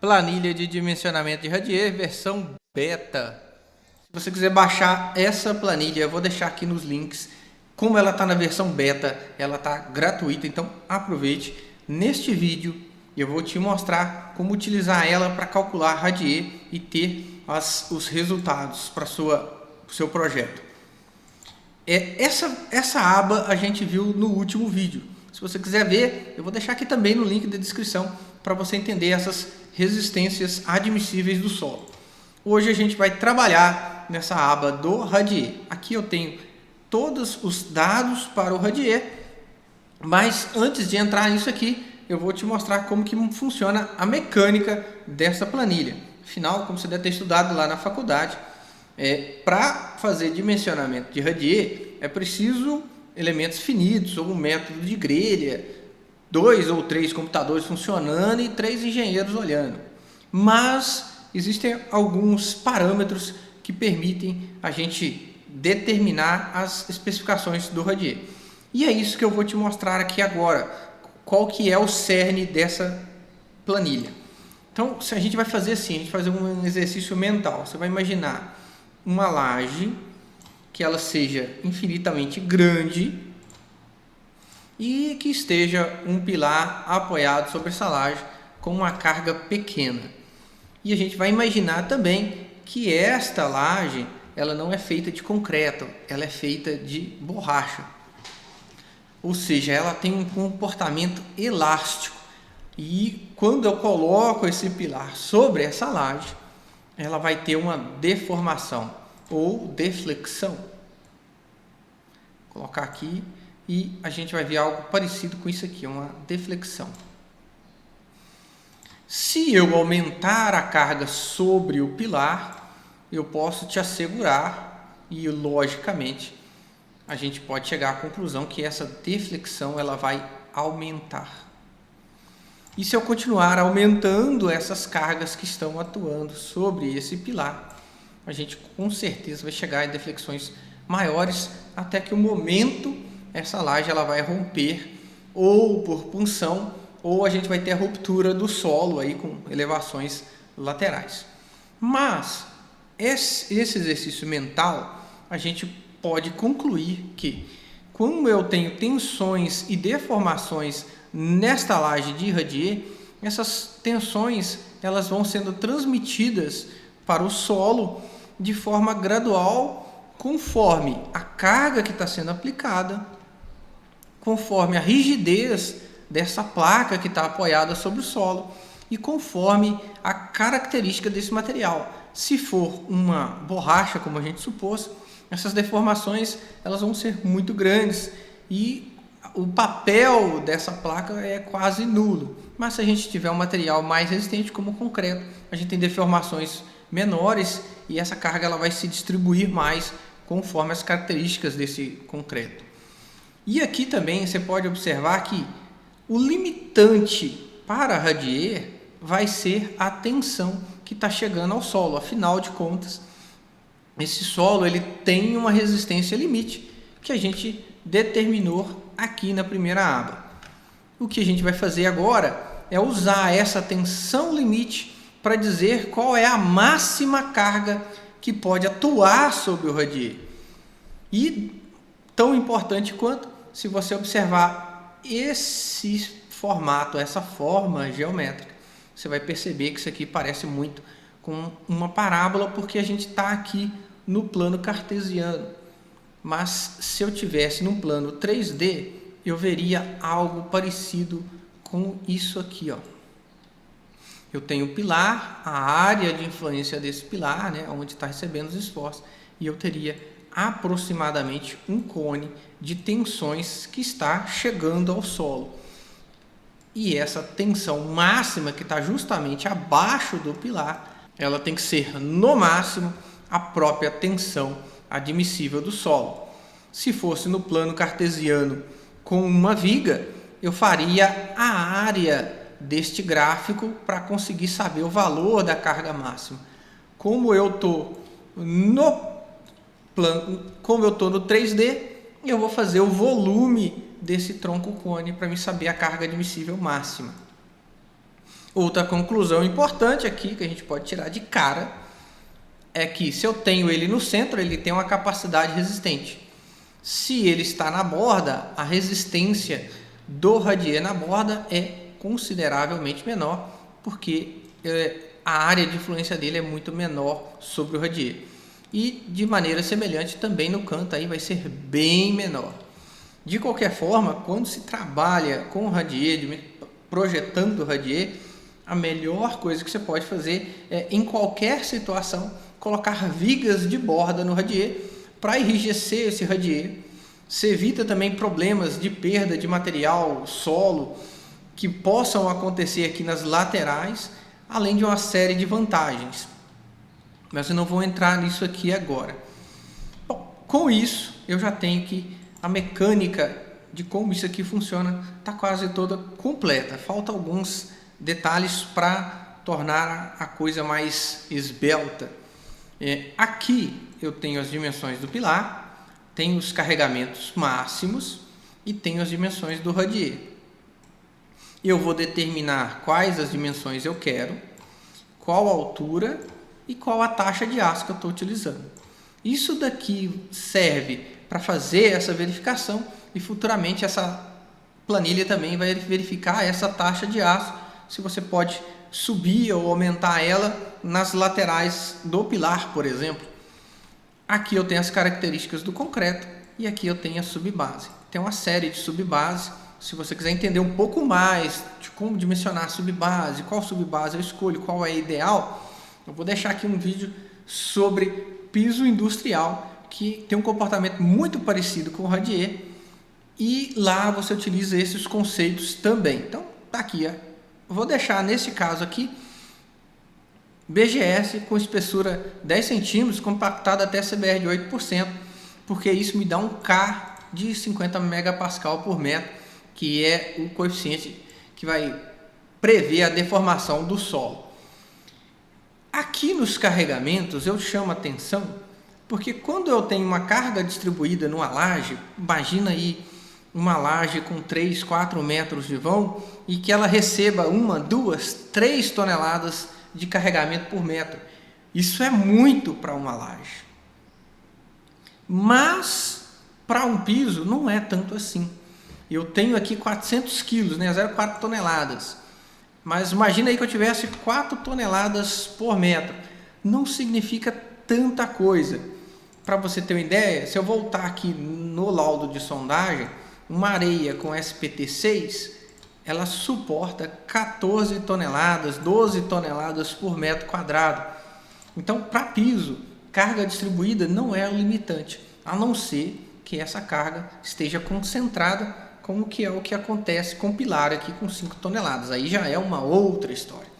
Planilha de dimensionamento de radier, versão beta. Se você quiser baixar essa planilha, eu vou deixar aqui nos links. Como ela está na versão beta, ela está gratuita, então aproveite. Neste vídeo eu vou te mostrar como utilizar ela para calcular radier e ter os resultados para o seu projeto. Essa aba a gente viu no último vídeo. Se você quiser ver, eu vou deixar aqui também no link da descrição para você entender essas resistências admissíveis do solo. Hoje a gente vai trabalhar nessa aba do radier. Aqui eu tenho todos os dados para o radier, mas antes de entrar nisso aqui, eu vou te mostrar como que funciona a mecânica dessa planilha. Afinal, como você deve ter estudado lá na faculdade, para fazer dimensionamento de radier é preciso elementos finitos ou um método de grelha, 2 ou 3 computadores funcionando e 3 engenheiros olhando. Mas existem alguns parâmetros que permitem a gente determinar as especificações do radier. E é isso que eu vou te mostrar aqui agora, qual que é o cerne dessa planilha. Então, se a gente vai fazer assim, a gente vai fazer um exercício mental. Você vai imaginar uma laje que ela seja infinitamente grande e que esteja um pilar apoiado sobre essa laje com uma carga pequena. E a gente vai imaginar também que esta laje ela não é feita de concreto, ela é feita de borracha. Ou seja, ela tem um comportamento elástico. E quando eu coloco esse pilar sobre essa laje, ela vai ter uma deformação ou deflexão. Vou colocar aqui e a gente vai ver algo parecido com isso aqui, uma deflexão. Se eu aumentar a carga sobre o pilar, eu posso te assegurar e logicamente a gente pode chegar à conclusão que essa deflexão ela vai aumentar. E se eu continuar aumentando essas cargas que estão atuando sobre esse pilar, a gente com certeza vai chegar em deflexões maiores até que o momento essa laje ela vai romper ou por punção ou a gente vai ter a ruptura do solo aí com elevações laterais. Mas esse exercício mental a gente pode concluir que como eu tenho tensões e deformações nesta laje de radier, essas tensões elas vão sendo transmitidas para o solo de forma gradual, conforme a carga que está sendo aplicada, conforme a rigidez dessa placa que está apoiada sobre o solo e conforme a característica desse material. Se for uma borracha, como a gente supôs, essas deformações elas vão ser muito grandes e o papel dessa placa é quase nulo. Mas se a gente tiver um material mais resistente como o concreto, a gente tem deformações menores e essa carga ela vai se distribuir mais conforme as características desse concreto. E aqui também você pode observar que o limitante para radier vai ser a tensão que está chegando ao solo. Afinal de contas, esse solo ele tem uma resistência limite que a gente determinou aqui na primeira aba. O que a gente vai fazer agora é usar essa tensão limite para dizer qual é a máxima carga que pode atuar sobre o radier. E tão importante quanto, se você observar esse formato, essa forma geométrica, você vai perceber que isso aqui parece muito com uma parábola, porque a gente está aqui no plano cartesiano. Mas se eu tivesse num plano 3D, eu veria algo parecido com isso aqui, ó. Eu tenho o pilar, a área de influência desse pilar, né, onde está recebendo os esforços, e eu teria aproximadamente um cone de tensões que está chegando ao solo. E essa tensão máxima que está justamente abaixo do pilar, ela tem que ser no máximo a própria tensão admissível do solo. Se fosse no plano cartesiano com uma viga, eu faria a área deste gráfico para conseguir saber o valor da carga máxima. Como eu estou no 3D, eu vou fazer o volume desse tronco cone para me saber a carga admissível máxima. Outra conclusão importante aqui que a gente pode tirar de cara é que se eu tenho ele no centro, ele tem uma capacidade resistente. Se ele está na borda, a resistência do radier na borda é consideravelmente menor, porque a área de influência dele é muito menor sobre o radier. E de maneira semelhante também no canto aí vai ser bem menor. De qualquer forma, quando se trabalha com o radier, projetando o radier, a melhor coisa que você pode fazer é, em qualquer situação, colocar vigas de borda no radier para enrijecer esse radier. Você evita também problemas de perda de material, solo, que possam acontecer aqui nas laterais, além de uma série de vantagens. Mas eu não vou entrar nisso aqui agora. Bom, com isso, eu já tenho que a mecânica de como isso aqui funciona está quase toda completa. Faltam alguns detalhes para tornar a coisa mais esbelta. Aqui eu tenho as dimensões do pilar, tenho os carregamentos máximos e tenho as dimensões do radier. Eu vou determinar quais as dimensões eu quero, qual a altura e qual a taxa de aço que eu estou utilizando. Isso daqui serve para fazer essa verificação e futuramente essa planilha também vai verificar essa taxa de aço, se você pode subir ou aumentar ela nas laterais do pilar, por exemplo. Aqui eu tenho as características do concreto e aqui eu tenho a subbase. Tem uma série de subbases. Se você quiser entender um pouco mais de como dimensionar a subbase, qual subbase eu escolho, qual é a ideal, eu vou deixar aqui um vídeo sobre piso industrial, que tem um comportamento muito parecido com o radier, e lá você utiliza esses conceitos também. Então, tá aqui. Eu vou deixar nesse caso aqui, BGS com espessura 10 centímetros, compactado até CBR de 8%, porque isso me dá um K de 50 megapascal por metro, que é o coeficiente que vai prever a deformação do solo. Aqui nos carregamentos eu chamo a atenção, porque quando eu tenho uma carga distribuída numa laje, imagina aí uma laje com 3, 4 metros de vão e que ela receba 1, 2, 3 toneladas de carregamento por metro. Isso é muito para uma laje. Mas para um piso não é tanto assim. Eu tenho aqui 400 quilos, né? 0,4 toneladas. Mas imagina aí que eu tivesse 4 toneladas por metro. Não significa tanta coisa. Para você ter uma ideia, se eu voltar aqui no laudo de sondagem, uma areia com SPT6, ela suporta 14 toneladas, 12 toneladas por metro quadrado. Então, para piso, carga distribuída não é o limitante, a não ser que essa carga esteja concentrada, como que é o que acontece com o pilar aqui com 5 toneladas. Aí já é uma outra história.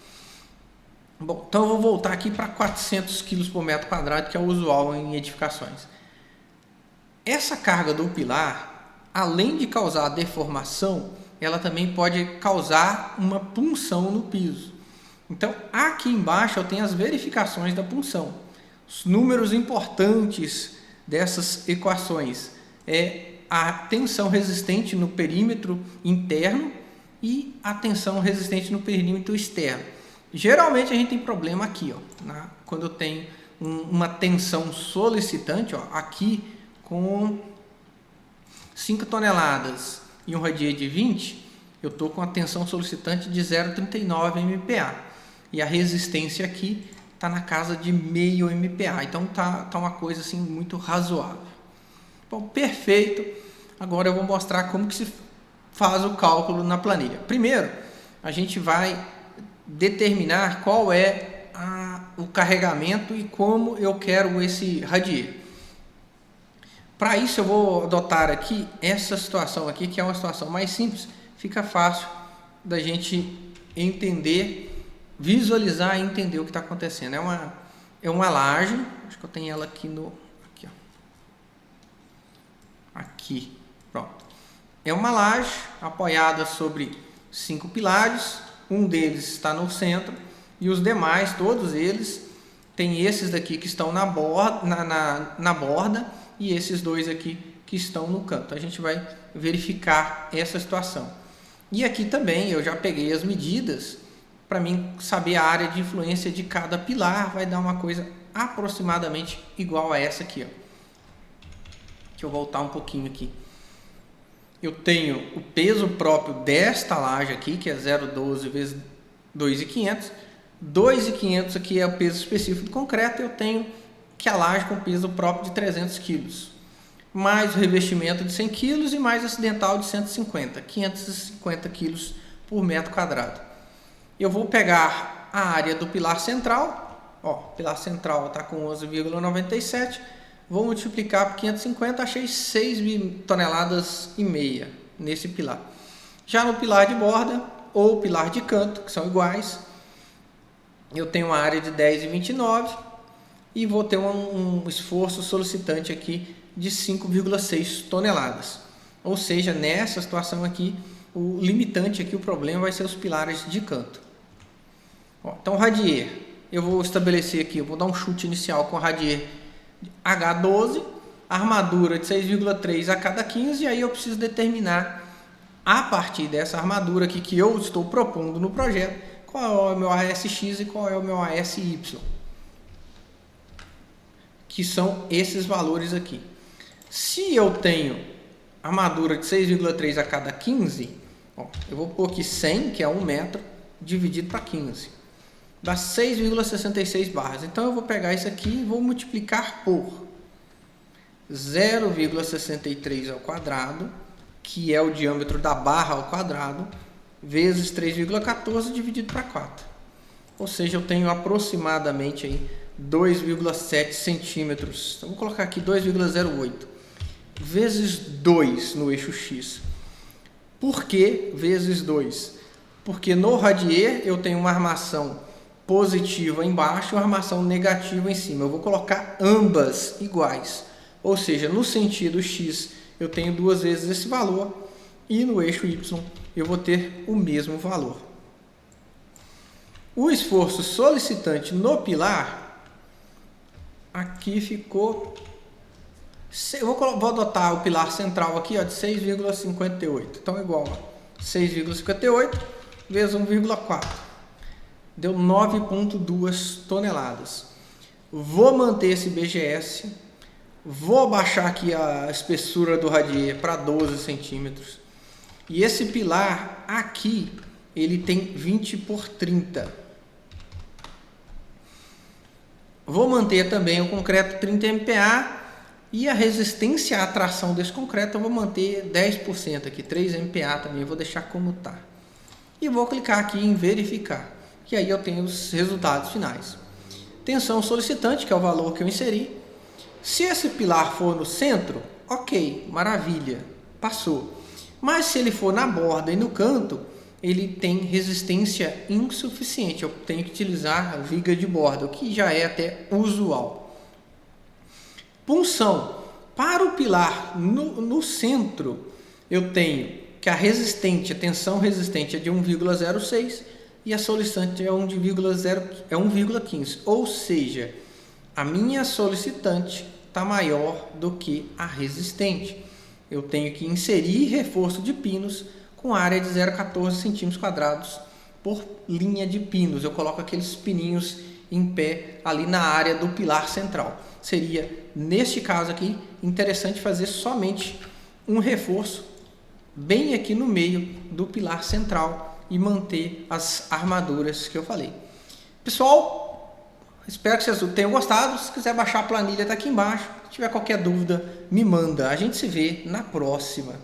Bom, então eu vou voltar aqui para 400 kg por metro quadrado, que é o usual em edificações. Essa carga do pilar, além de causar deformação, ela também pode causar uma punção no piso. Então, aqui embaixo eu tenho as verificações da punção. Os números importantes dessas equações é a tensão resistente no perímetro interno e a tensão resistente no perímetro externo. Geralmente a gente tem problema aqui, ó, quando eu tenho uma tensão solicitante, ó, aqui com 5 toneladas e um radier de 20, eu estou com a tensão solicitante de 0,39 MPa. E a resistência aqui está na casa de meio MPa. Então tá uma coisa assim muito razoável. Bom, perfeito. Agora eu vou mostrar como que se faz o cálculo na planilha. Primeiro, a gente vai determinar qual é o carregamento e como eu quero esse radier. Para isso eu vou adotar aqui essa situação aqui, que é uma situação mais simples, fica fácil da gente entender, visualizar e entender o que está acontecendo. É uma laje, acho que eu tenho ela aqui aqui, ó. Aqui, pronto. É uma laje apoiada sobre 5 pilares, um deles está no centro e os demais, todos eles, tem esses daqui que estão na borda e esses dois aqui que estão no canto. A gente vai verificar essa situação. E aqui também eu já peguei as medidas para mim saber a área de influência de cada pilar, vai dar uma coisa aproximadamente igual a essa aqui, ó. Deixa eu voltar um pouquinho aqui. Eu tenho o peso próprio desta laje aqui, que é 0,12 vezes 2.500. 2.500 aqui é o peso específico do concreto. Eu tenho que a laje com peso próprio de 300 kg. Mais o revestimento de 100 kg e mais acidental de 150. 550 kg por metro quadrado. Eu vou pegar a área do pilar central. Ó, pilar central está com 11,97. Vou multiplicar por 550, achei 6,5 toneladas nesse pilar. Já no pilar de borda ou pilar de canto, que são iguais, eu tenho uma área de 10,29 e vou ter um esforço solicitante aqui de 5,6 toneladas. Ou seja, nessa situação aqui, o limitante aqui, o problema vai ser os pilares de canto. Ó, então, o radier, eu vou estabelecer aqui, eu vou dar um chute inicial com o radier H12, armadura de 6,3 a cada 15, e aí eu preciso determinar, a partir dessa armadura aqui que eu estou propondo no projeto, qual é o meu ASX e qual é o meu ASY, que são esses valores aqui. Se eu tenho armadura de 6,3 a cada 15, ó, eu vou pôr aqui 100, que é 1 metro, dividido para 15. Dá 6,66 barras. Então, eu vou pegar isso aqui e vou multiplicar por 0,63 ao quadrado, que é o diâmetro da barra ao quadrado, vezes 3,14 dividido para 4. Ou seja, eu tenho aproximadamente aí 2,7 centímetros. Então, vou colocar aqui 2,08 vezes 2 no eixo X. Por que vezes 2? Porque no radier eu tenho uma armação positiva embaixo e uma armação negativa em cima. Eu vou colocar ambas iguais. Ou seja, no sentido X eu tenho 2 vezes esse valor e no eixo Y eu vou ter o mesmo valor. O esforço solicitante no pilar, aqui ficou... Eu vou adotar o pilar central aqui, ó, de 6,58. Então, igual a 6,58 vezes 1,4. Deu 9,2 toneladas. Vou manter esse BGS. Vou baixar aqui a espessura do radier para 12 centímetros. E esse pilar aqui, ele tem 20 por 30. Vou manter também o concreto 30 MPa. E a resistência à tração desse concreto eu vou manter 10% aqui, 3 MPa também, eu vou deixar como está. E vou clicar aqui em verificar, que aí eu tenho os resultados finais. Tensão solicitante, que é o valor que eu inseri. Se esse pilar for no centro, ok, maravilha, passou. Mas se ele for na borda e no canto, ele tem resistência insuficiente. Eu tenho que utilizar a viga de borda, o que já é até usual. Punção. Para o pilar no centro, eu tenho que a tensão resistente é de 1,06 e a solicitante é 1,15. Ou seja, a minha solicitante está maior do que a resistente. Eu tenho que inserir reforço de pinos com área de 0,14 centímetros quadrados por linha de pinos. Eu coloco aqueles pininhos em pé ali na área do pilar central. Seria, neste caso aqui, interessante fazer somente um reforço bem aqui no meio do pilar central e manter as armaduras que eu falei. Pessoal, espero que vocês tenham gostado. Se quiser baixar a planilha, está aqui embaixo. Se tiver qualquer dúvida, me manda. A gente se vê na próxima.